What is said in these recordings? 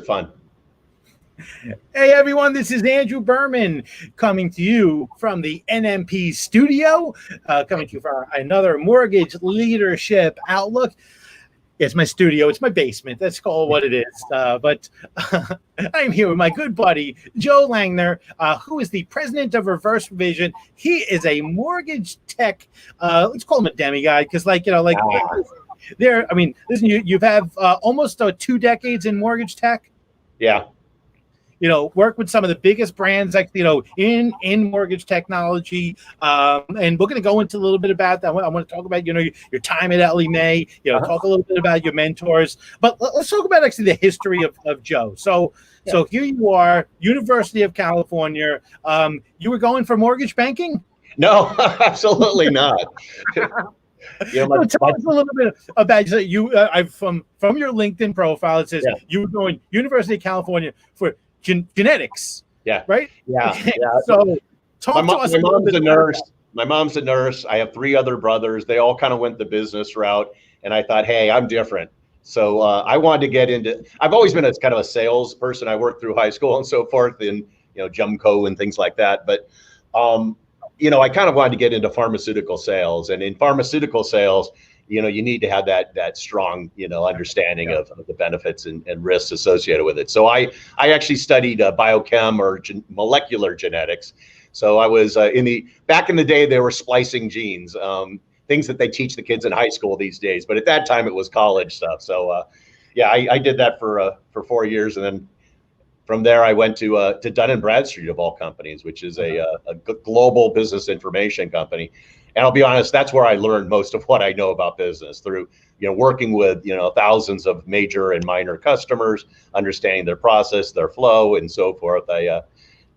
Fun. Hey everyone, this is Andrew Berman coming to you from the NMP studio, coming to you for another Mortgage Leadership Outlook. It's my studio, it's my basement, let's call it what it is. But I'm here with my good buddy, Joe Langner, who is the president of Reverse Revision. He is a mortgage tech, let's call him a demigod, because listen, you've had almost 2 decades in mortgage tech. Yeah. Work with some of the biggest brands, in mortgage technology. And we're going to go into a little bit about that. I want to talk about, your time at Ellie Mae, talk a little bit about your mentors. But let's talk about actually the history of Joe. So here you are, University of California. You were going for mortgage banking? No, absolutely not. Tell us a little bit about you. From your LinkedIn profile, it says you were going University of California for genetics. Yeah. Right. Yeah. So talk to us. My mom's a nurse. My mom's a nurse. I have 3 other brothers. They all kind of went the business route, and I thought, hey, I'm different. So I wanted to get into. I've always been a kind of a sales person. I worked through high school and so forth, in Jumco and things like that. But I kind of wanted to get into pharmaceutical sales, and in pharmaceutical sales, you need to have that strong, understanding of the benefits and risks associated with it. So I actually studied biochem or molecular genetics. So I was back in the day, they were splicing genes, things that they teach the kids in high school these days. But at that time, it was college stuff. So I did that for 4 years, and then from there, I went to Dun & Bradstreet, of all companies, which is a global business information company. And I'll be honest, that's where I learned most of what I know about business, through working with thousands of major and minor customers, understanding their process, their flow, and so forth. I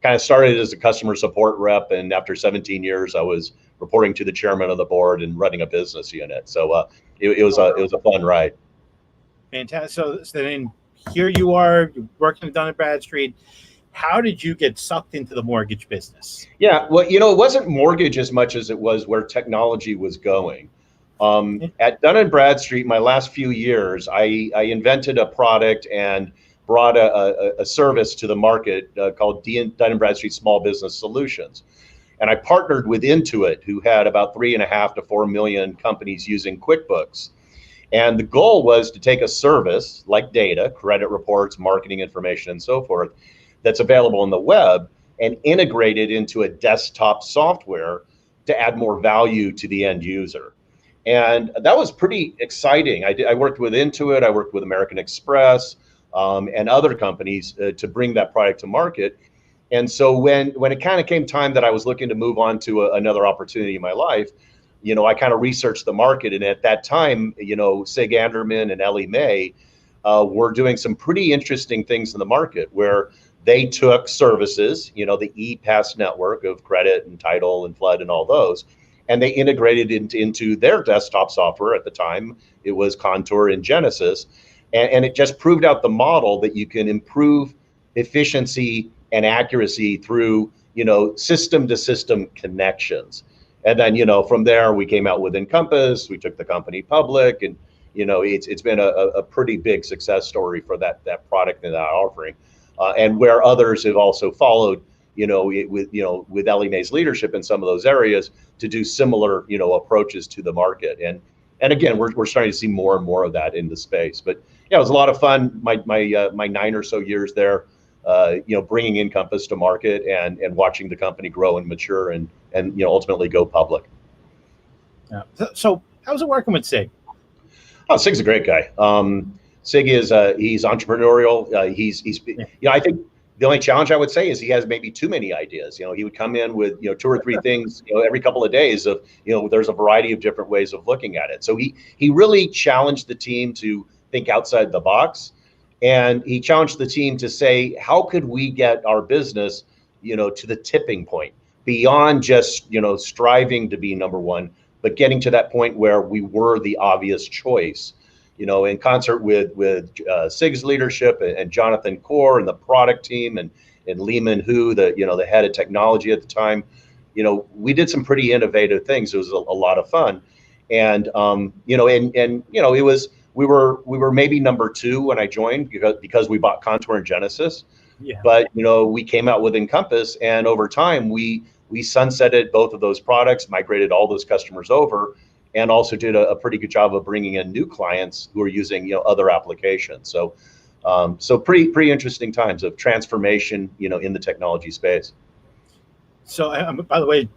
kind of started as a customer support rep, and after 17 years, I was reporting to the chairman of the board and running a business unit. So it was a fun ride. Fantastic. So then here you are working at Dun & Bradstreet. How did you get sucked into the mortgage business? Yeah, well, it wasn't mortgage as much as it was where technology was going. At Dun & Bradstreet, my last few years, I invented a product and brought a service to the market called Dun & Bradstreet Small Business Solutions. And I partnered with Intuit, who had about 3.5 to 4 million companies using QuickBooks. And the goal was to take a service like data, credit reports, marketing information, and so forth, that's available on the web, and integrate it into a desktop software to add more value to the end user. And that was pretty exciting. I worked with Intuit, I worked with American Express, and other companies to bring that product to market. And so when it kind of came time that I was looking to move on to another opportunity in my life, I kind of researched the market. And at that time, Sig Anderman and Ellie Mae were doing some pretty interesting things in the market, where they took services, the ePass network of credit and title and flood and all those, and they integrated into their desktop software. At the time, it was Contour and Genesis. And it just proved out the model that you can improve efficiency and accuracy through, system to system connections. And then, from there, we came out with Encompass. We took the company public, and, it's been a pretty big success story for that product and that offering. And where others have also followed, with Ellie Mae's leadership in some of those areas, to do similar, approaches to the market. And again, we're starting to see more and more of that in the space. But yeah, it was a lot of fun. My 9 or so years there, bringing Encompass to market and watching the company grow and mature and ultimately go public. Yeah. So how's it working with Sig? Oh, Sig's a great guy. Sig is he's entrepreneurial. I think the only challenge I would say is he has maybe too many ideas. He would come in with 2 or 3 things every couple of days of there's a variety of different ways of looking at it. So he really challenged the team to think outside the box, and he challenged the team to say, how could we get our business to the tipping point, beyond just striving to be number one, but getting to that point where we were the obvious choice. In concert with Sig's leadership and Jonathan Core and the product team and Lehman Hu, the head of technology at the time, we did some pretty innovative things. It was a lot of fun, and it was we were maybe number 2 when I joined because we bought Contour and Genesis. Yeah. But we came out with Encompass, and over time we sunsetted both of those products, migrated all those customers over, and also did a pretty good job of bringing in new clients who are using other applications. So so pretty interesting times of transformation in the technology space. So, by the way,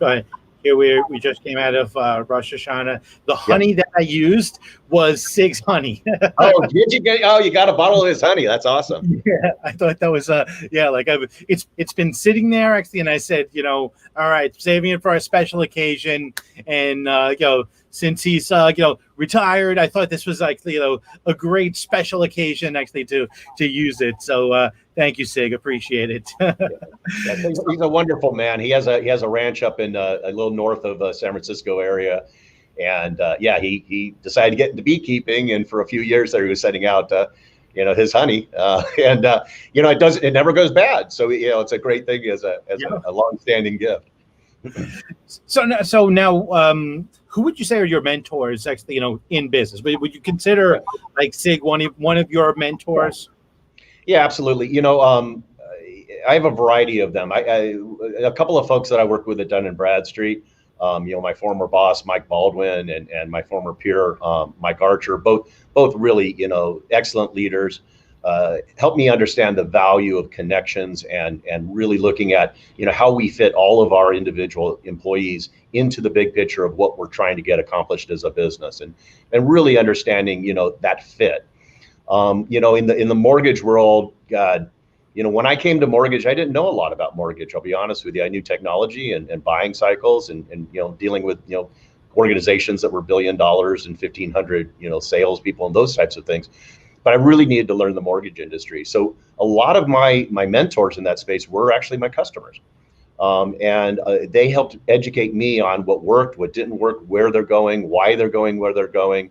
here we just came out of Rosh Hashanah. The honey that I used was Sig's honey. Oh, did you get? Oh, you got a bottle of his honey. That's awesome. Yeah, I thought that was it's been sitting there actually, and I said, all right, saving it for a special occasion, and since he's retired, I thought this was actually a great special occasion actually to use it. So thank you, Sig, appreciate it. He's a wonderful man. He has a ranch up in a little north of San Francisco area, and he decided to get into beekeeping, and for a few years there he was sending out his honey, and it never goes bad. So it's a great thing as a long-standing gift. So now, who would you say are your mentors actually, in business? Would you consider like Sig one of your mentors? Yeah, absolutely. I have a variety of them. A couple of folks that I work with at Dun & Bradstreet, my former boss, Mike Baldwin, and my former peer, Mike Archer, both really, excellent leaders, help me understand the value of connections and really looking at, how we fit all of our individual employees into the big picture of what we're trying to get accomplished as a business, and really understanding, that fit. In the mortgage world, God, when I came to mortgage, I didn't know a lot about mortgage. I'll be honest with you. I knew technology and buying cycles and dealing with, organizations that were $1 billion and 1,500, salespeople and those types of things. But I really needed to learn the mortgage industry. So a lot of my mentors in that space were actually my customers. And they helped educate me on what worked, what didn't work, where they're going, why they're going, where they're going.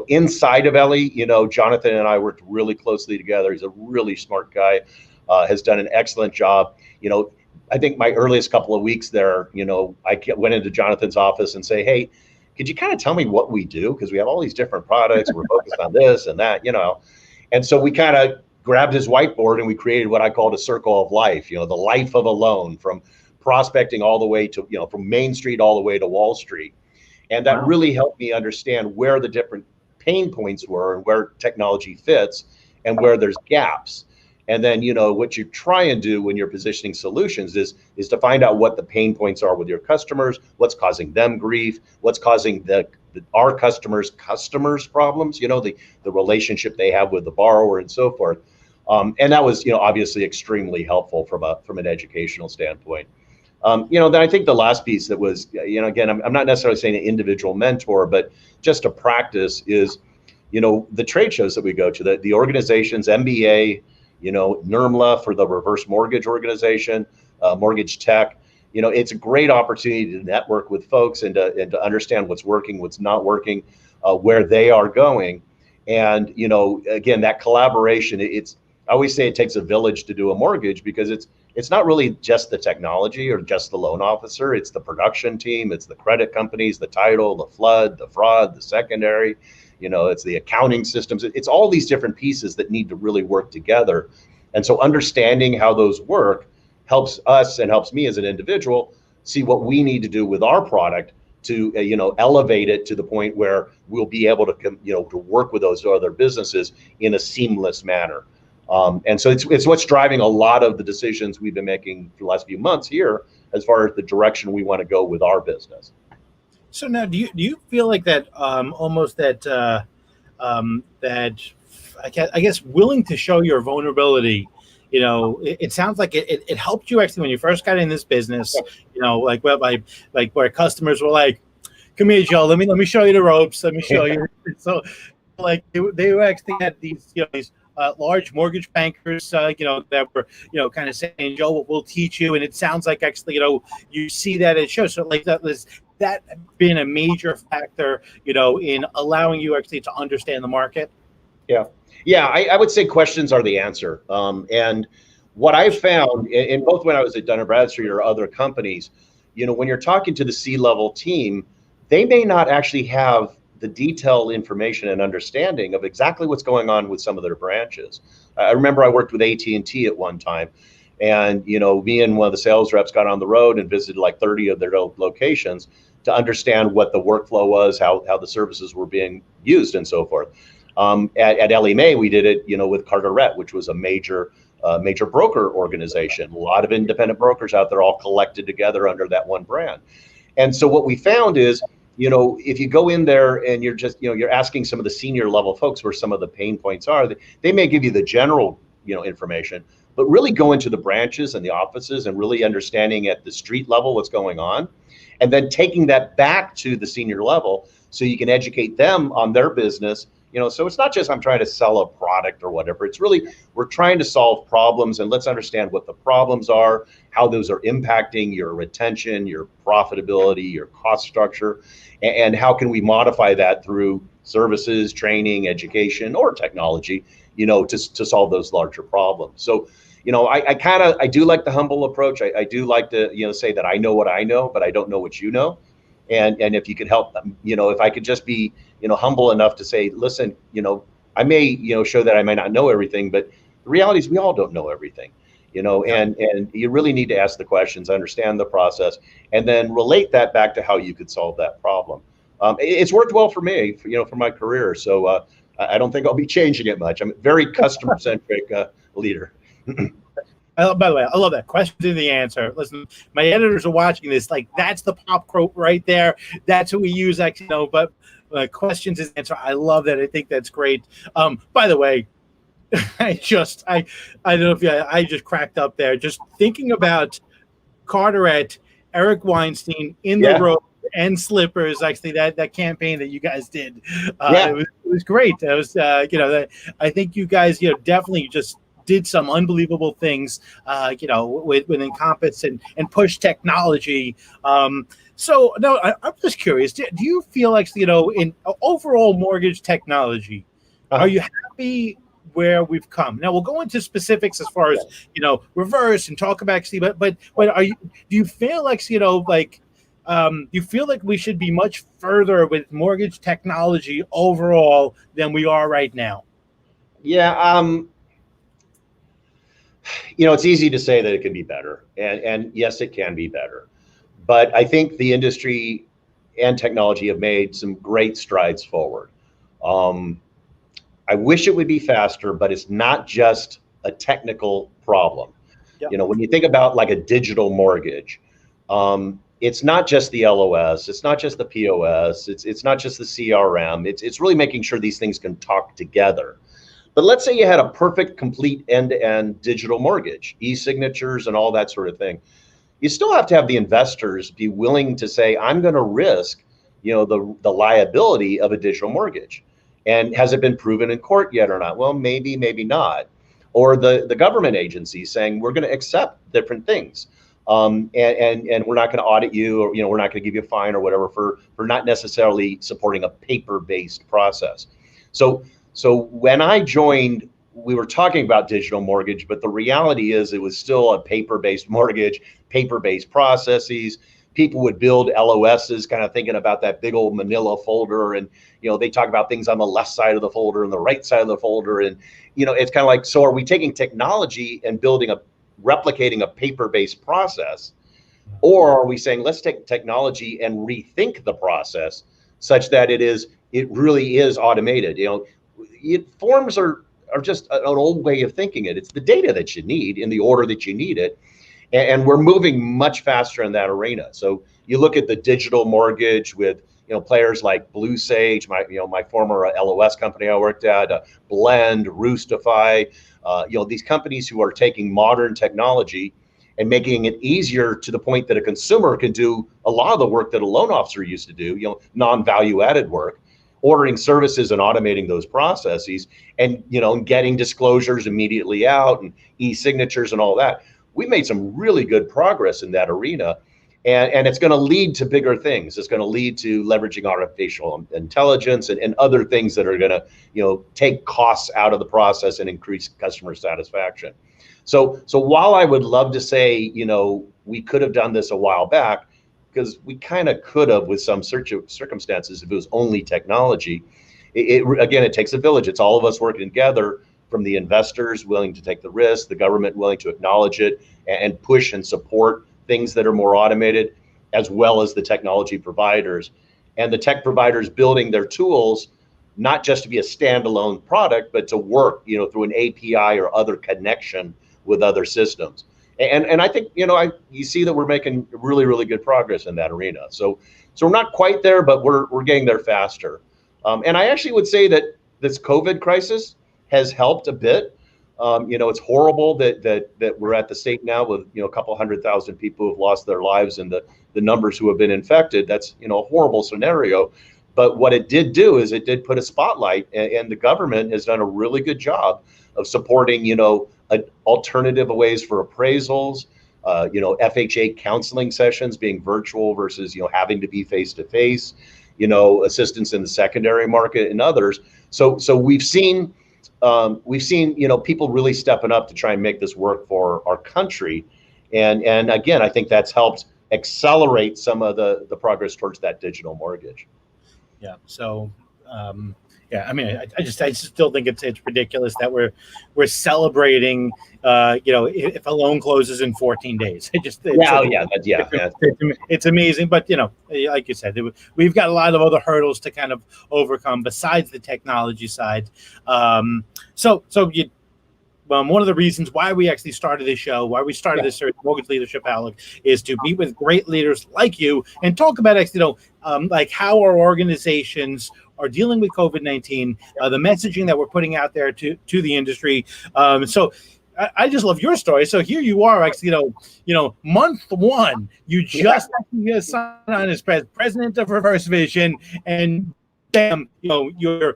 Inside of Ellie, Jonathan and I worked really closely together. He's a really smart guy, has done an excellent job. I think my earliest couple of weeks there, I went into Jonathan's office and say, hey, could you kind of tell me what we do? Because we have all these different products. We're focused on this and that, And so we kind of grabbed his whiteboard and we created what I called a circle of life, the life of a loan, from prospecting all the way to, from Main Street all the way to Wall Street. And that really helped me understand where the different pain points were and where technology fits and where there's gaps. And then, what you try and do when you're positioning solutions is to find out what the pain points are with your customers, what's causing them grief, what's causing our customers' problems, the relationship they have with the borrower and so forth. And that was, obviously extremely helpful from an educational standpoint. Then I think the last piece that was, again, I'm not necessarily saying an individual mentor, but just a practice is, the trade shows that we go to, the organizations, MBA, NIRMLA for the reverse mortgage organization, Mortgage Tech. It's a great opportunity to network with folks and to understand what's working, what's not working, where they are going. And, again, that collaboration, I always say it takes a village to do a mortgage, because it's not really just the technology or just the loan officer. It's the production team, it's the credit companies, the title, the flood, the fraud, the secondary, it's the accounting systems. It's all these different pieces that need to really work together. And so understanding how those work helps us and helps me as an individual see what we need to do with our product to, elevate it to the point where we'll be able to, to work with those other businesses in a seamless manner. And so it's what's driving a lot of the decisions we've been making for the last few months here, as far as the direction we want to go with our business. So now, do you feel like that almost that that I guess willing to show your vulnerability? It sounds like it helped you actually when you first got in this business. Like where customers were like, "Come here, Joe. Let me show you the ropes. Let me show you." So, like they actually had these these large mortgage bankers, that were, kind of saying, Joe, we'll teach you. And it sounds like actually, you see that it shows. So like that been a major factor, in allowing you actually to understand the market? Yeah, I would say questions are the answer. And what I've found in both when I was at Dun & Bradstreet or other companies, when you're talking to the C-level team, they may not actually have the detailed information and understanding of exactly what's going on with some of their branches. I remember I worked with AT&T at one time, and me and one of the sales reps got on the road and visited like 30 of their locations to understand what the workflow was, how the services were being used, and so forth. At Ellie Mae, we did it, with Carteret, which was a major broker organization. A lot of independent brokers out there all collected together under that one brand. And so what we found is, if you go in there and you're just, you're asking some of the senior level folks where some of the pain points are, they may give you the general, information, but really go into the branches and the offices and really understanding at the street level what's going on, and then taking that back to the senior level so you can educate them on their business. So it's not just I'm trying to sell a product or whatever. It's really we're trying to solve problems, and let's understand what the problems are, how those are impacting your retention, your profitability, your cost structure, and how can we modify that through services, training, education, or technology, to solve those larger problems. So, I do like the humble approach. I do like to, say that I know what I know, but I don't know what you know. And if you could help them, if I could just be, humble enough to say, listen, I may, show that I may not know everything, but the reality is we all don't know everything, and you really need to ask the questions, understand the process, and then relate that back to how you could solve that problem. It's worked well for me, for my career. So I don't think I'll be changing it much. I'm a very customer centric leader. By the way, I love that question to the answer. Listen, my editors are watching this. Like, that's the pop quote right there. That's what we use. But questions is answer. I love that. I think that's great. By the way, I don't know if I just cracked up there just thinking about Carteret, Eric Weinstein in the road and slippers. Actually, that campaign that you guys did, it was great. It was I think you guys definitely just did some unbelievable things, with Encompass and push technology. So no, I'm just curious. Do you feel like, in overall mortgage technology, are you happy where we've come? Now we'll go into specifics as far as reverse and talk about but do you feel like do you feel like we should be much further with mortgage technology overall than we are right now? Yeah. It's easy to say that it can be better, and yes, it can be better. But I think the industry and technology have made some great strides forward. I wish it would be faster, but it's not just a technical problem. Yep. When you think about like a digital mortgage, it's not just the LOS, it's not just the POS, it's not just the CRM. It's really making sure these things can talk together. But let's say you had a perfect, complete end-to-end digital mortgage, e-signatures and all that sort of thing. You still have to have the investors be willing to say, I'm going to risk, the liability of a digital mortgage. And has it been proven in court yet or not? Well, maybe, maybe not. Or the government agency saying, we're going to accept different things. And we're not going to audit you, or, we're not going to give you a fine or whatever for not necessarily supporting a paper-based process. So when I joined, we were talking about digital mortgage, but the reality is it was still a paper-based mortgage, paper-based processes. People would build LOSs kind of thinking about that big old manila folder, and they talk about things on the left side of the folder and the right side of the folder, and it's kind of like, so are we taking technology and replicating a paper-based process, or are we saying let's take technology and rethink the process such that it really is automated? Forms are just an old way of thinking it. It's the data that you need in the order that you need it. And we're moving much faster in that arena. So you look at the digital mortgage with, players like Blue Sage, my former LOS company I worked at, Blend, Roostify, these companies who are taking modern technology and making it easier to the point that a consumer can do a lot of the work that a loan officer used to do, non-value added work, ordering services and automating those processes, and getting disclosures immediately out, and e-signatures and all that. We made some really good progress in that arena, and it's going to lead to bigger things. It's going to lead to leveraging artificial intelligence and other things that are going to take costs out of the process and increase customer satisfaction. So while I would love to say we could have done this a while back, we kind of could have with some circumstances if it was only technology. Again, it takes a village. It's all of us working together, from the investors willing to take the risk, the government willing to acknowledge it and push and support things that are more automated, as well as the technology providers and the tech providers building their tools, not just to be a standalone product, but to work, through an API or other connection with other systems. And I think, you see that we're making really, really good progress in that arena. So we're not quite there, but we're getting there faster. And I actually would say that this COVID crisis has helped a bit. It's horrible that we're at the state now with, a couple 100,000 people who've lost their lives and the numbers who have been infected. That's, a horrible scenario. But what it did do is it did put a spotlight, and the government has done a really good job of supporting, alternative ways for appraisals, FHA counseling sessions being virtual versus, having to be face-to-face, assistance in the secondary market and others. So we've seen, people really stepping up to try and make this work for our country. And again, I think that's helped accelerate some of the progress towards that digital mortgage. Yeah. So, I mean, I just still think it's ridiculous that we're celebrating, if a loan closes in 14 days. It's amazing. But, like you said, we've got a lot of other hurdles to kind of overcome besides the technology side. One of the reasons why we actually started this show, why we started this series, Mortgage Leadership Outlook, is to meet with great leaders like you and talk about, like how our organizations are dealing with COVID-19, the messaging that we're putting out there to the industry. So I just love your story. So here you are, actually, month one, you just signed on as president of Reverse Vision, and damn, we're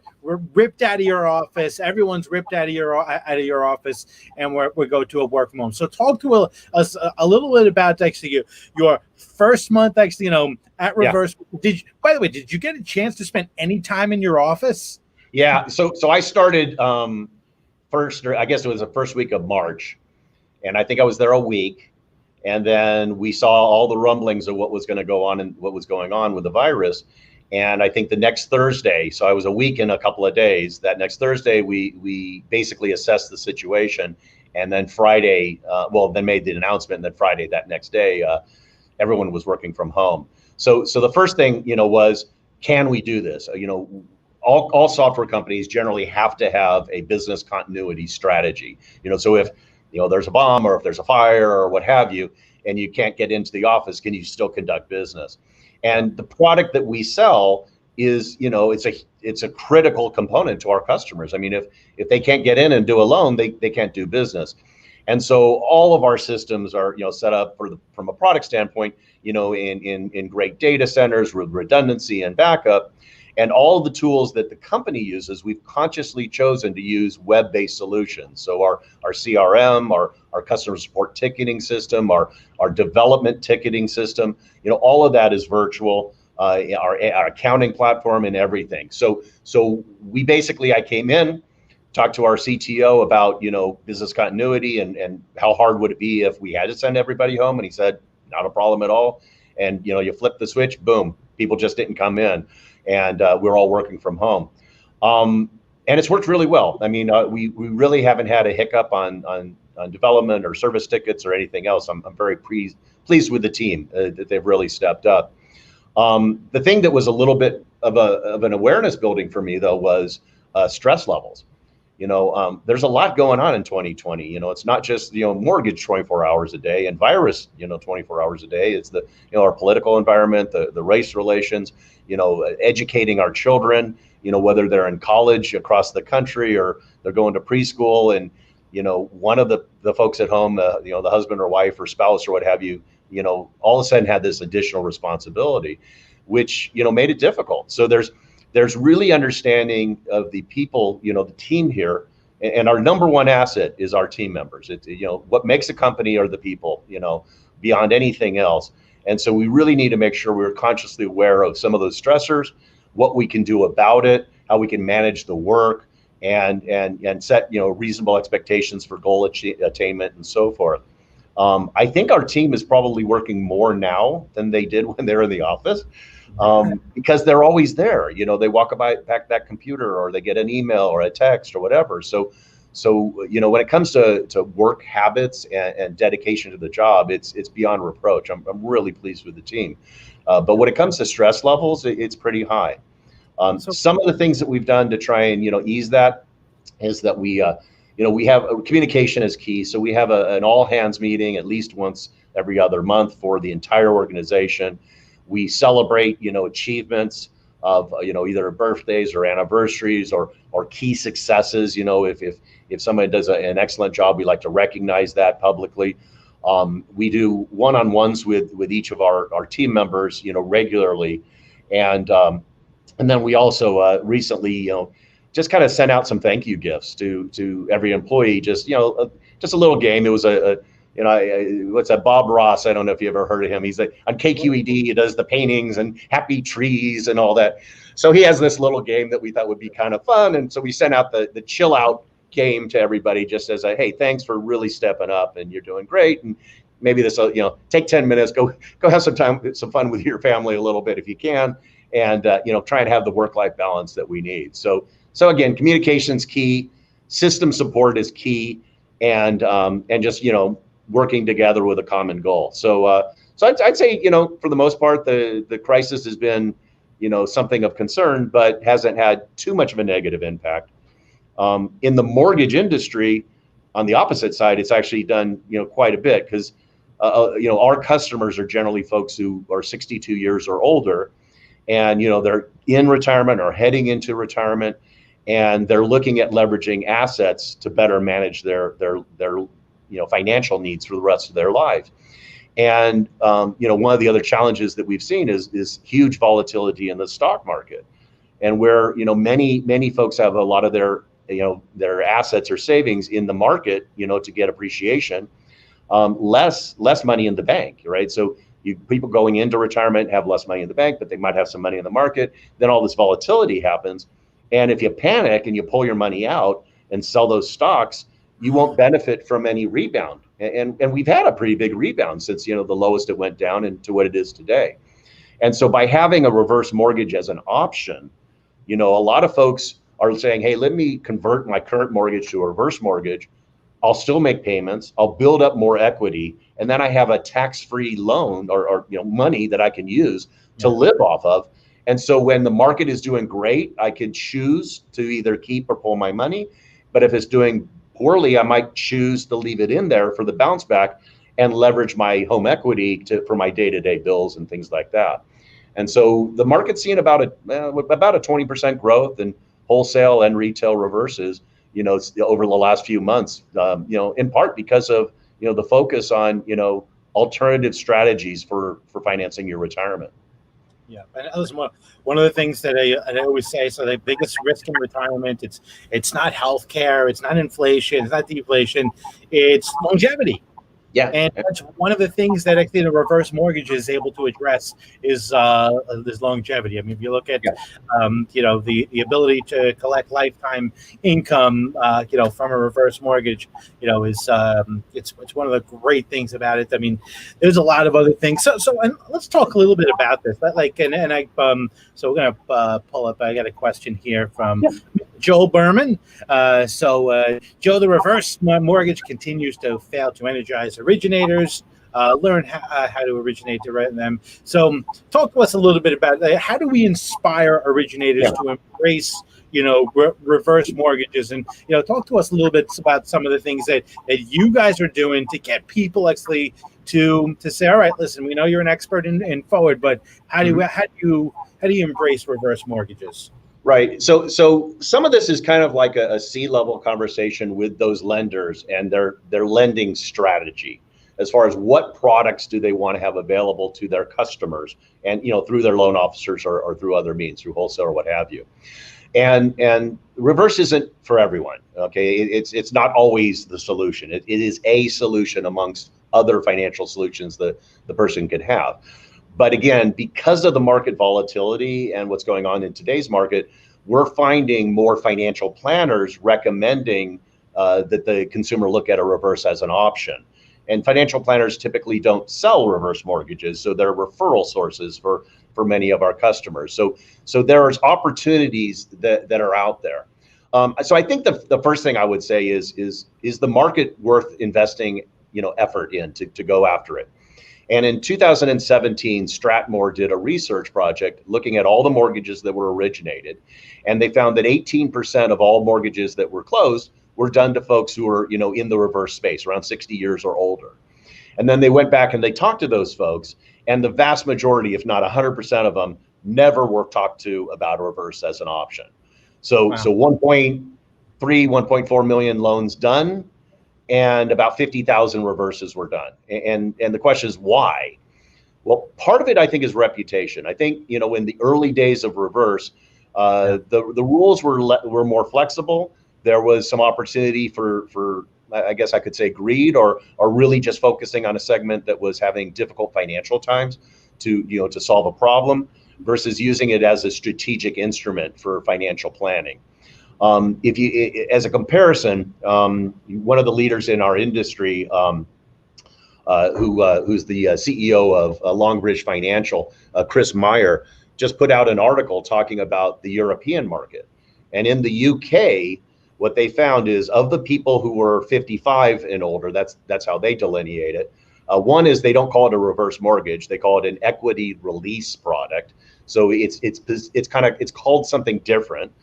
ripped out of your office. Everyone's ripped out of your office, and we go to a work from home. So talk to us a little bit about actually your first month, actually, at Reverse. Yeah. By the way, did you get a chance to spend any time in your office? Yeah. So I started first, or I guess it was the first week of March, and I think I was there a week, and then we saw all the rumblings of what was going to go on and what was going on with the virus. And I think the next Thursday, so I was a week and a couple of days, that next Thursday, we basically assessed the situation. And then Friday, then made the announcement. And then Friday, that next day, everyone was working from home. So the first thing, was, can we do this? All software companies generally have to have a business continuity strategy. So if, there's a bomb or if there's a fire or what have you, and you can't get into the office, can you still conduct business? And the product that we sell is, it's a critical component to our customers. I mean, if they can't get in and do a loan, they can't do business. And so all of our systems are, set up from a product standpoint, in great data centers with redundancy and backup. And all the tools that the company uses, we've consciously chosen to use web-based solutions. So our CRM, our customer support ticketing system, our development ticketing system, all of that is virtual, our accounting platform and everything. So we basically, I came in, talked to our CTO about, business continuity and how hard would it be if we had to send everybody home. And he said, not a problem at all. And, you flip the switch, boom, people just didn't come in. And we're all working from home. And it's worked really well. I mean, we really haven't had a hiccup on development or service tickets or anything else. I'm very pleased with the team that they've really stepped up. The thing that was a little bit of an awareness building for me, though, was stress levels. There's a lot going on in 2020. It's not just, mortgage 24 hours a day and virus, 24 hours a day. It's our political environment, the race relations, educating our children, whether they're in college across the country or they're going to preschool. And, one of the folks at home, the husband or wife or spouse or what have you, all of a sudden had this additional responsibility, which, made it difficult. So there's really understanding of the people, the team here, and our number one asset is our team members. It's, what makes a company are the people, beyond anything else. And so we really need to make sure we're consciously aware of some of those stressors, what we can do about it, how we can manage the work, and set, reasonable expectations for goal attainment and so forth. I think our team is probably working more now than they did when they were in the office, because they're always there. You know, they walk back that computer, or they get an email or a text or whatever. So you know, when it comes to work habits and dedication to the job, it's beyond reproach. I'm really pleased with the team. But when it comes to stress levels, it's pretty high. Some of the things that we've done to try and, you know, ease that is that we you know, we have communication is key. So we have an all hands meeting at least once every other month for the entire organization. We celebrate, you know, achievements of, you know, either birthdays or anniversaries or key successes. You know, if somebody does an excellent job, we like to recognize that publicly. We do one-on-ones with each of our team members, you know, regularly. And then we also recently, you know, just kind of sent out some thank you gifts to every employee. Just, you know, just a little game. It was you know, what's that? Bob Ross. I don't know if you ever heard of him. He's on KQED. He does the paintings and happy trees and all that. So he has this little game that we thought would be kind of fun. And so we sent out the chill out game to everybody, just as a, hey, thanks for really stepping up and you're doing great. And maybe this will, you know, take 10 minutes, go have some fun with your family a little bit if you can. And, you know, try and have the work-life balance that we need. So again, communication's key, system support is key, and just, you know, working together with a common goal. So I'd say, you know, for the most part, the crisis has been, you know, something of concern, but hasn't had too much of a negative impact. In the mortgage industry, on the opposite side, it's actually done, you know, quite a bit, because, you know, our customers are generally folks who are 62 years or older, and, you know, they're in retirement or heading into retirement, and they're looking at leveraging assets to better manage their you know, financial needs for the rest of their lives. And you know, one of the other challenges that we've seen is huge volatility in the stock market, and where, you know, many folks have a lot of their, you know, their assets or savings in the market, you know, to get appreciation, less money in the bank, right? So people going into retirement have less money in the bank, but they might have some money in the market. Then all this volatility happens. And if you panic and you pull your money out and sell those stocks, you won't benefit from any rebound. And we've had a pretty big rebound since, you know, the lowest it went down into what it is today. And so by having a reverse mortgage as an option, you know, a lot of folks are saying, hey, let me convert my current mortgage to a reverse mortgage. I'll still make payments. I'll build up more equity. And then I have a tax-free loan or you know, money that I can use to live off of. And so when the market is doing great, I can choose to either keep or pull my money. But if it's doing poorly, I might choose to leave it in there for the bounce back and leverage my home equity for my day-to-day bills and things like that. And so the market's seeing about a 20% growth in wholesale and retail reverses, you know, over the last few months, you know, in part because of, you know, the focus on, you know, alternative strategies for financing your retirement. Yeah, and listen, one of the things that I always say, so the biggest risk in retirement, it's not healthcare, it's not inflation, it's not deflation, it's longevity. Yeah. And that's one of the things that actually the reverse mortgage is able to address is this longevity. I mean, if you look at, you know, the ability to collect lifetime income, you know, from a reverse mortgage, you know, is it's one of the great things about it. I mean, there's a lot of other things. So and let's talk a little bit about this. Like, and I so we're gonna pull up. I got a question here from Joel Berman. Joe, the reverse mortgage continues to fail to energize originators, learn how to originate them. So talk to us a little bit about how do we inspire originators to embrace, you know, reverse mortgages, and, you know, talk to us a little bit about some of the things that you guys are doing to get people actually to say, all right, listen, we know you're an expert in forward, but how do you embrace reverse mortgages? Right. So some of this is kind of like a C-level conversation with those lenders and their lending strategy, as far as what products do they want to have available to their customers, and, you know, through their loan officers or through other means, through wholesale or what have you. And reverse isn't for everyone. Okay, it's not always the solution. It is a solution amongst other financial solutions that the person could have. But again, because of the market volatility and what's going on in today's market, we're finding more financial planners recommending that the consumer look at a reverse as an option. And financial planners typically don't sell reverse mortgages, so they're referral sources for many of our customers. So there's opportunities that are out there. So I think the first thing I would say is the market worth investing, effort in to go after it. And in 2017, Stratmore did a research project looking at all the mortgages that were originated, and they found that 18% of all mortgages that were closed were done to folks who were, in the reverse space, around 60 years or older. And then they went back and they talked to those folks, and the vast majority, if not 100% of them, never were talked to about a reverse as an option. So, Wow. so 1.4 million loans done, and about 50,000 reverses were done. And the question is why? Well, part of it, I think, is reputation. I think, in the early days of reverse, the rules were more flexible. There was some opportunity for I guess I could say greed, or really just focusing on a segment that was having difficult financial times to solve a problem, versus using it as a strategic instrument for financial planning. If you, as a comparison, one of the leaders in our industry, who's the CEO of Longbridge Financial, Chris Meyer, just put out an article talking about the European market. And in the UK, what they found is, of the people who were 55 and older, that's how they delineate it. One is they don't call it a reverse mortgage; they call it an equity release product. So it's called something different.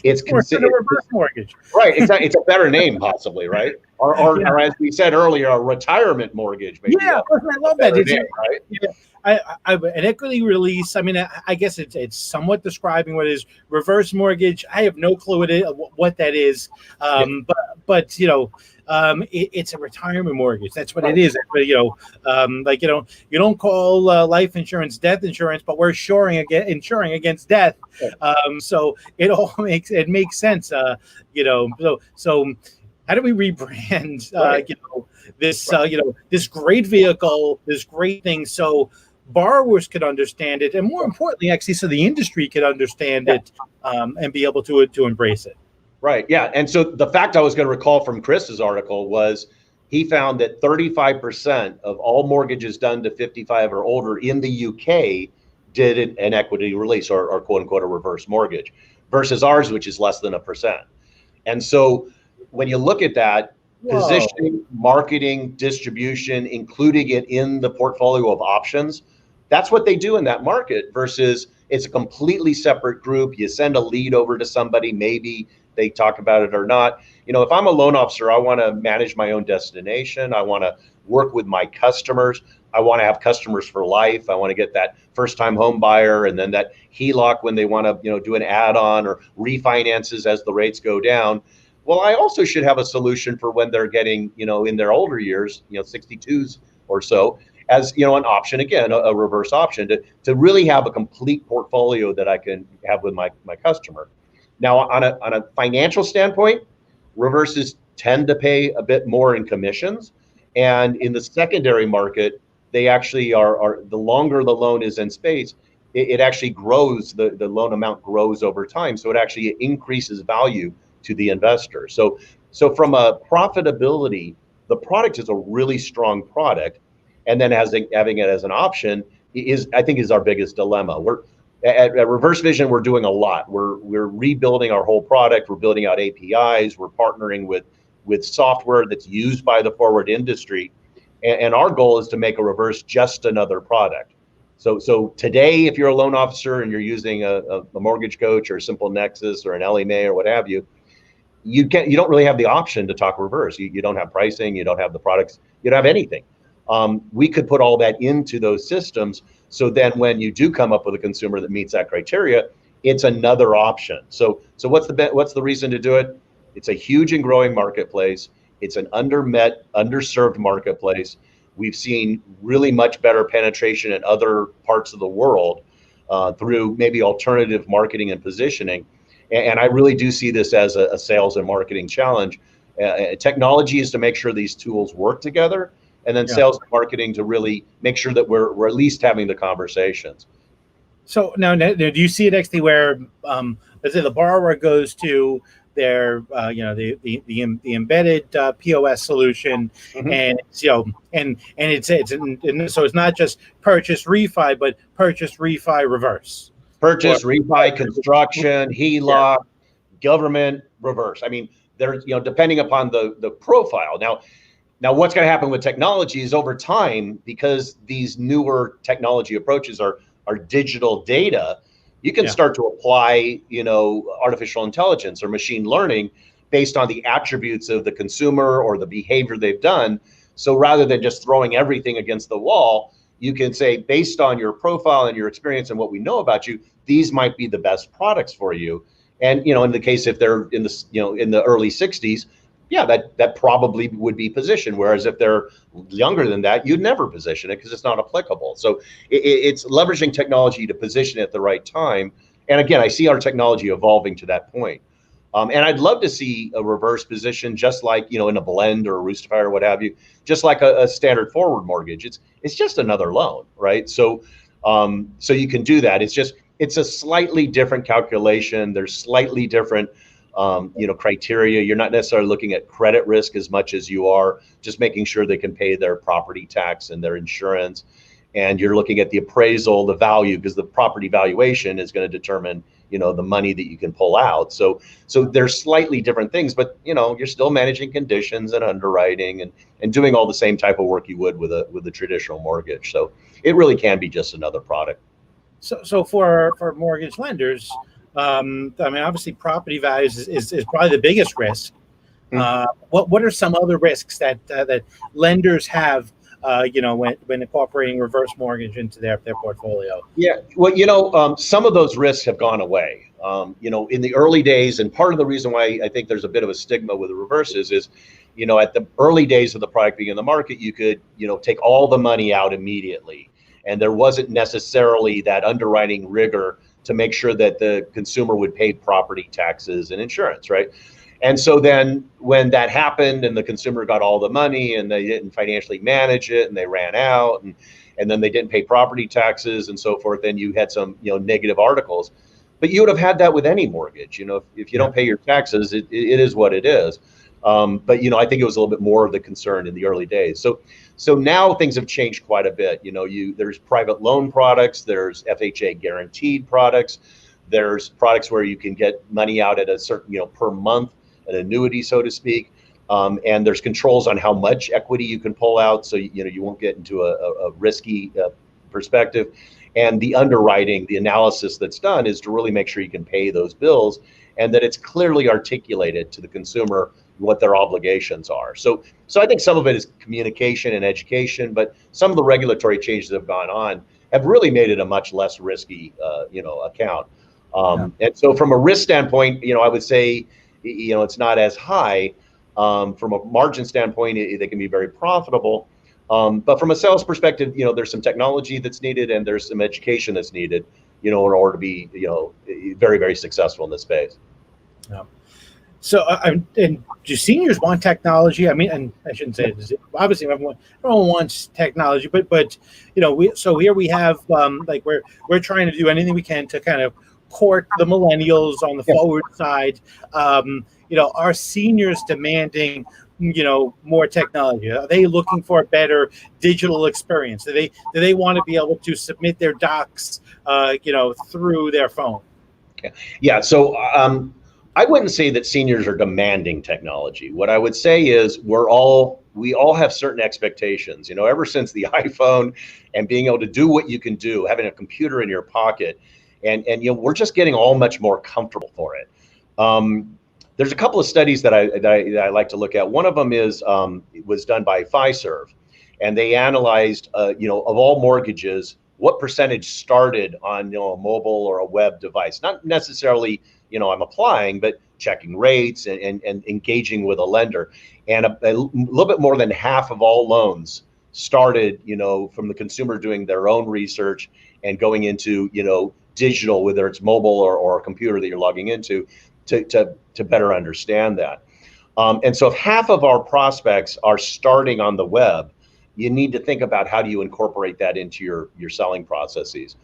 It's considered a reverse mortgage, right? Exactly. It's a better name, possibly, right? Or as we said earlier, a retirement mortgage. Maybe I love that. Name, right? Yeah. An equity release. I mean, I guess it's somewhat describing what is reverse mortgage. I have no clue what that is, but it's a retirement mortgage. That's what it is. You don't call life insurance death insurance, but we're insuring against death. So it all makes sense. So how do we rebrand? This this great vehicle, this great thing, so borrowers could understand it, and more importantly, actually, so the industry could understand it and be able to embrace it. Right. Yeah. And so the fact I was going to recall from Chris's article was he found that 35% of all mortgages done to 55 or older in the UK did an equity release, or quote unquote a reverse mortgage, versus ours, which is less than 1%. And so when you look at that, positioning, marketing, distribution, including it in the portfolio of options, that's what they do in that market, versus it's a completely separate group. You send a lead over to somebody, maybe they talk about it or not. If I'm a loan officer, I want to manage my own destination. I want to work with my customers. I want to have customers for life. I want to get that first-time home buyer, and then that HELOC when they want to, do an add-on, or refinances as the rates go down. Well, I also should have a solution for when they're getting, in their older years, 62s or so, as an option, again, a reverse option, to really have a complete portfolio that I can have with my customer. Now, on a financial standpoint, reverses tend to pay a bit more in commissions, and in the secondary market, they actually are the longer the loan is in space, it actually grows, the loan amount grows over time, so it actually increases value to the investor. So from a profitability, the product is a really strong product, and then having it as an option I think is our biggest dilemma. We're at Reverse Vision, we're doing a lot. We're rebuilding our whole product. We're building out APIs. We're partnering with software that's used by the forward industry, and our goal is to make a reverse just another product. So today, if you're a loan officer and you're using a Mortgage Coach or Simple Nexus or an Ellie Mae or what have you, you don't really have the option to talk reverse. You don't have pricing, you don't have the products, you don't have anything. We could put all that into those systems, so then when you do come up with a consumer that meets that criteria, it's another option. So what's the reason to do it? It's a huge and growing marketplace. It's an underserved marketplace. We've seen really much better penetration in other parts of the world through maybe alternative marketing and positioning. And I really do see this as a sales and marketing challenge. Technology is to make sure these tools work together, and then sales and marketing to really make sure that we're at least having the conversations. So now do you see it actually where, let's say the borrower goes to their the embedded POS solution, and so it's not just purchase refi, but purchase refi reverse. Purchase, refi, construction, HELOC, government, reverse. I mean, there's, depending upon the profile. Now what's going to happen with technology is over time, because these newer technology approaches are digital data, you can start to apply, artificial intelligence or machine learning based on the attributes of the consumer or the behavior they've done. So rather than just throwing everything against the wall, you can say, based on your profile and your experience and what we know about you, these might be the best products for you. And, in the case, if they're in the, in the early 60s, that probably would be positioned. Whereas if they're younger than that, you'd never position it because it's not applicable. So it's leveraging technology to position it at the right time. And again, I see our technology evolving to that point. And I'd love to see a reverse position, just like, in a Blend or a Roostify or what have you, just like a standard forward mortgage. It's just another loan, right? So you can do that. It's a slightly different calculation. There's slightly different, criteria. You're not necessarily looking at credit risk as much as you are just making sure they can pay their property tax and their insurance. And you're looking at the appraisal, the value, because the property valuation is going to determine, the money that you can pull out. So there's slightly different things, but, you're still managing conditions and underwriting and doing all the same type of work you would with a traditional mortgage. So it really can be just another product. So for mortgage lenders, obviously property values is probably the biggest risk. What are some other risks that lenders have, when incorporating reverse mortgage into their portfolio? Yeah, well, some of those risks have gone away. In the early days, and part of the reason why I think there's a bit of a stigma with the reverses is, at the early days of the product being in the market, you could, take all the money out immediately. And there wasn't necessarily that underwriting rigor to make sure that the consumer would pay property taxes and insurance, right? And so then when that happened and the consumer got all the money and they didn't financially manage it and they ran out and then they didn't pay property taxes and so forth, then you had some, negative articles. But you would have had that with any mortgage. If you don't pay your taxes, it is what it is. But, I think it was a little bit more of the concern in the early days. So now things have changed quite a bit. There's private loan products, there's FHA guaranteed products, there's products where you can get money out at a certain, per month, an annuity, so to speak. And there's controls on how much equity you can pull out. So, you won't get into a risky perspective. And the underwriting, the analysis that's done is to really make sure you can pay those bills and that it's clearly articulated to the consumer what their obligations are. So I think some of it is communication and education, but some of the regulatory changes that have gone on have really made it a much less risky, account. And so from a risk standpoint, I would say, it's not as high. From a margin standpoint, they can be very profitable. But from a sales perspective, there's some technology that's needed and there's some education that's needed, in order to be, very, very successful in this space. Yeah. So, and do seniors want technology? I mean, and I shouldn't say this. Obviously, everyone wants technology, but here we have we're trying to do anything we can to kind of court the millennials on the forward side. Are seniors demanding more technology? Are they looking for a better digital experience? Do they want to be able to submit their docs through their phone? Yeah. So I wouldn't say that seniors are demanding technology. What I would say is we all have certain expectations, ever since the iPhone and being able to do what you can do, having a computer in your pocket, and we're just getting all much more comfortable for it. There's a couple of studies that I like to look at. One of them was done by Fiserv, and they analyzed, of all mortgages, what percentage started on a mobile or a web device. Not necessarily, I'm applying, but checking rates and engaging with a lender. And a little bit more than half of all loans started, from the consumer doing their own research and going into, digital, whether it's mobile or a computer that you're logging into, to better understand that. And so if half of our prospects are starting on the web, you need to think about how do you incorporate that into your selling processes.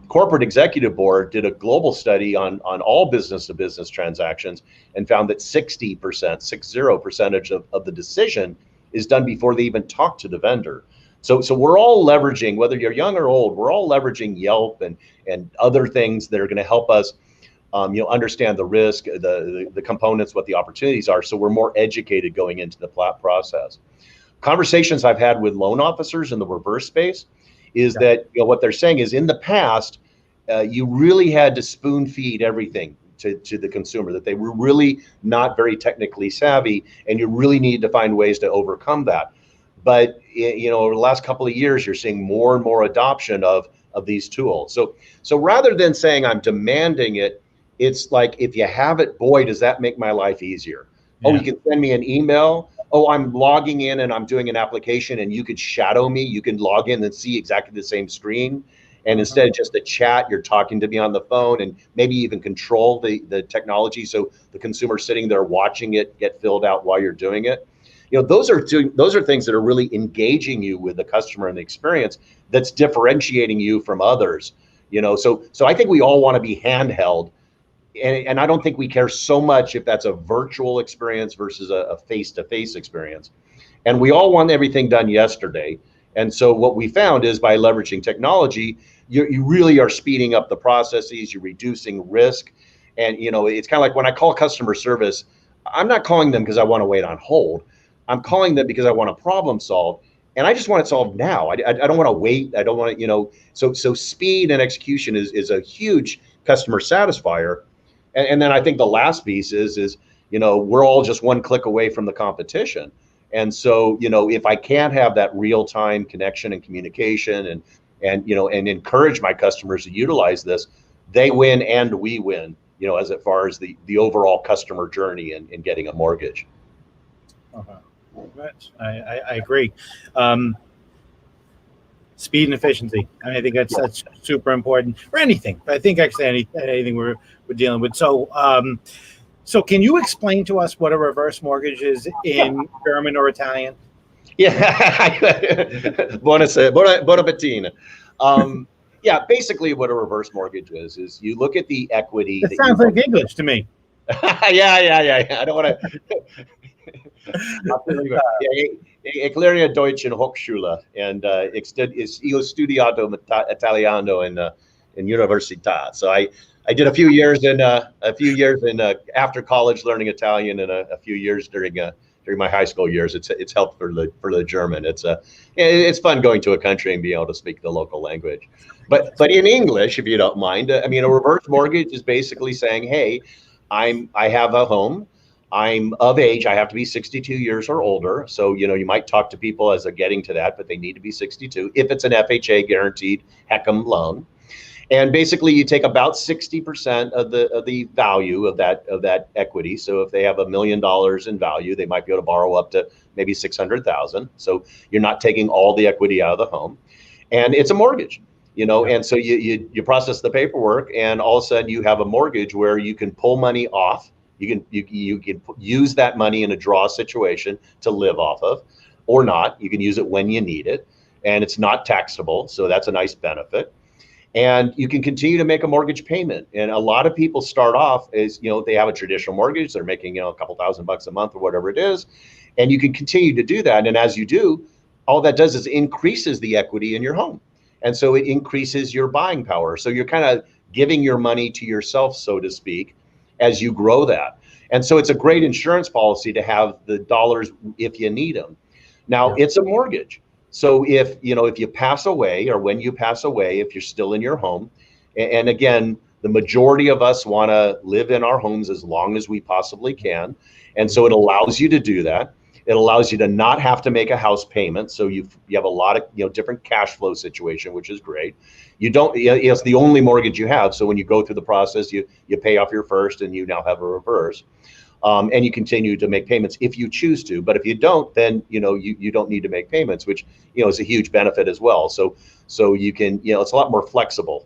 Corporate Executive Board did a global study on all business-to-business transactions and found that 60% of the decision is done before they even talk to the vendor. So we're all leveraging, whether you're young or old, we're all leveraging Yelp and other things that are going to help us understand the risk, the components, what the opportunities are. So we're more educated going into the process. Conversations I've had with loan officers in the reverse space is that what they're saying is in the past, you really had to spoon feed everything to the consumer, that they were really not very technically savvy, and you really needed to find ways to overcome that. But over the last couple of years, you're seeing more and more adoption of these tools. So rather than saying I'm demanding it, it's like, if you have it, boy, does that make my life easier. Yeah. Oh, you can send me an email. Oh, I'm logging in and I'm doing an application, and you could shadow me. You can log in and see exactly the same screen. And instead of just a chat, you're talking to me on the phone, and maybe even control the technology. So the consumer sitting there watching it get filled out while you're doing it. Those are things that are really engaging you with the customer and the experience that's differentiating you from others. So I think we all want to be handheld. And I don't think we care so much if that's a virtual experience versus a face-to-face experience. And we all want everything done yesterday. And so what we found is by leveraging technology, you really are speeding up the processes, you're reducing risk. And it's kind of like when I call customer service, I'm not calling them because I want to wait on hold. I'm calling them because I want a problem solved. And I just want it solved now. I don't want to wait. I don't want to, so speed and execution is a huge customer satisfier. And then I think the last piece is we're all just one click away from the competition. And so, if I can't have that real-time connection and communication and encourage my customers to utilize this, they win and we win, as far as the overall customer journey in getting a mortgage. I agree. Speed and efficiency. I think that's super important for anything. But I think actually anything we're dealing with. So can you explain to us what a reverse mortgage is in German or Italian? Yeah, buona mattina. Yeah, basically what a reverse mortgage is you look at the equity. It sounds like English to me. Yeah. I don't want to. Ich lerne Deutsch in Hochschule, and io studiato Italiano in Università. So I did a few years in after college learning Italian, and a few years during my high school years. It's helped for the German. It's fun going to a country and being able to speak the local language. But in English, if you don't mind, a reverse mortgage is basically saying, hey, I have a home. I'm of age. I have to be 62 years or older. So, you might talk to people as they're getting to that, but they need to be 62 if it's an FHA guaranteed HECM loan. And basically you take about 60% of the value of that equity. So if they have $1 million in value, they might be able to borrow up to maybe 600,000. So you're not taking all the equity out of the home, and it's a mortgage. And so you process the paperwork, and all of a sudden you have a mortgage where you can pull money off. You can use that money in a draw situation to live off of, or not. You can use it when you need it, and it's not taxable. So that's a nice benefit. And you can continue to make a mortgage payment. And a lot of people start off as, they have a traditional mortgage. They're making, a couple $1,000 a month or whatever it is. And you can continue to do that. And as you do, all that does is increases the equity in your home. And so it increases your buying power. So you're kind of giving your money to yourself, so to speak, as you grow that. And so it's a great insurance policy to have the dollars if you need them. Now, It's a mortgage. So if you pass away, or when you pass away, if you're still in your home, and again, the majority of us want to live in our homes as long as we possibly can. And so it allows you to do that. It allows you to not have to make a house payment. So you have a lot of different cash flow situation, which is great. You don't, it's the only mortgage you have. So when you go through the process, you pay off your first, and you now have a reverse. And you continue to make payments if you choose to. But if you don't, then you don't need to make payments, which is a huge benefit as well. So you can, it's a lot more flexible.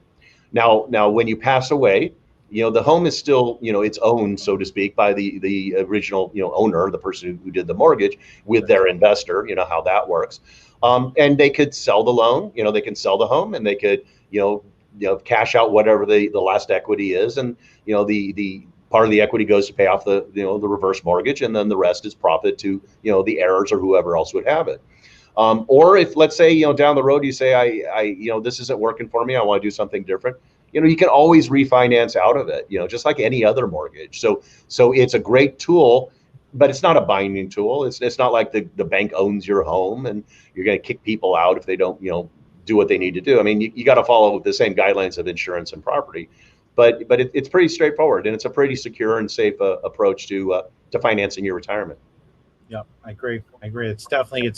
Now when you pass away, the home is still, it's owned, so to speak, by the original, owner, the person who did the mortgage, with their investor, how that works. And they could sell the loan, they can sell the home, and they could, cash out whatever the last equity is, and the part of the equity goes to pay off the reverse mortgage, and then the rest is profit to the heirs or whoever else would have it. Or if, let's say, down the road you say, I this isn't working for me, I want to do something different. You can always refinance out of it, just like any other mortgage. So it's a great tool, but it's not a binding tool. It's not like the bank owns your home and you're going to kick people out if they don't, do what they need to do. I mean, you got to follow the same guidelines of insurance and property, but it's pretty straightforward, and it's a pretty secure and safe approach to financing your retirement. Yeah, I agree. It's definitely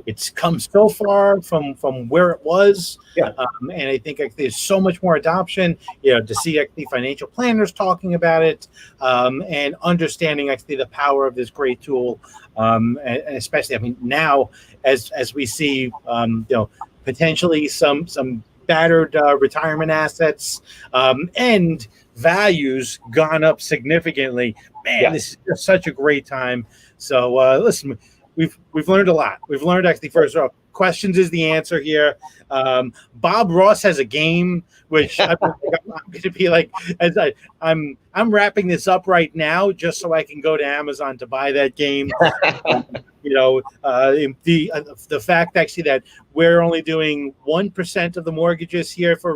it's come so far from where it was. Yeah. And I think there's so much more adoption, to see actually financial planners talking about it, and understanding actually the power of this great tool. And especially, I mean, now as we see, potentially some battered retirement assets, and values gone up significantly. Man, yeah. This is just such a great time. So listen, we've learned a lot. We've learned actually, first off, questions is the answer here. Bob Ross has a game, which I'm going to be like, as I'm wrapping this up right now, just so I can go to Amazon to buy that game. The fact actually that we're only doing 1% of the mortgages here for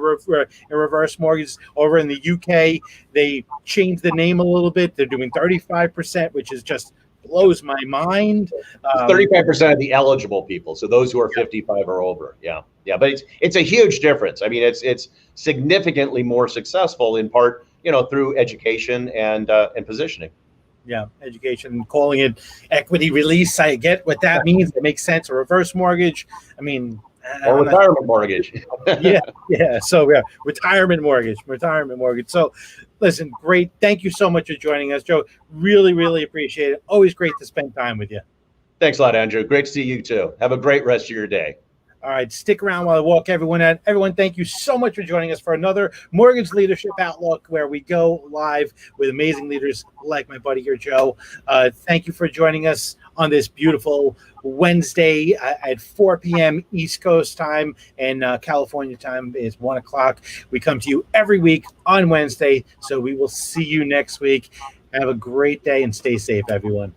reverse mortgages. Over in the UK, they changed the name a little bit. They're doing 35%, which is just blows my mind. 35% of the eligible people, so those who are 55 or over. Yeah, but it's a huge difference. I mean, it's significantly more successful in part, through education and positioning. Yeah, education, calling it equity release. I get what that means. It makes sense. A reverse mortgage. I mean, or retirement mortgage. yeah. So yeah, retirement mortgage. So listen, great. Thank you so much for joining us, Joe. Really, really appreciate it. Always great to spend time with you. Thanks a lot, Andrew. Great to see you too. Have a great rest of your day. All right, stick around while I walk everyone out. Everyone, thank you so much for joining us for another Mortgage Leadership Outlook, where we go live with amazing leaders like my buddy here, Joe. Thank you for joining us on this beautiful Wednesday at 4 p.m. East Coast time, and California time is 1 o'clock. We come to you every week on Wednesday, so we will see you next week. Have a great day and stay safe, everyone.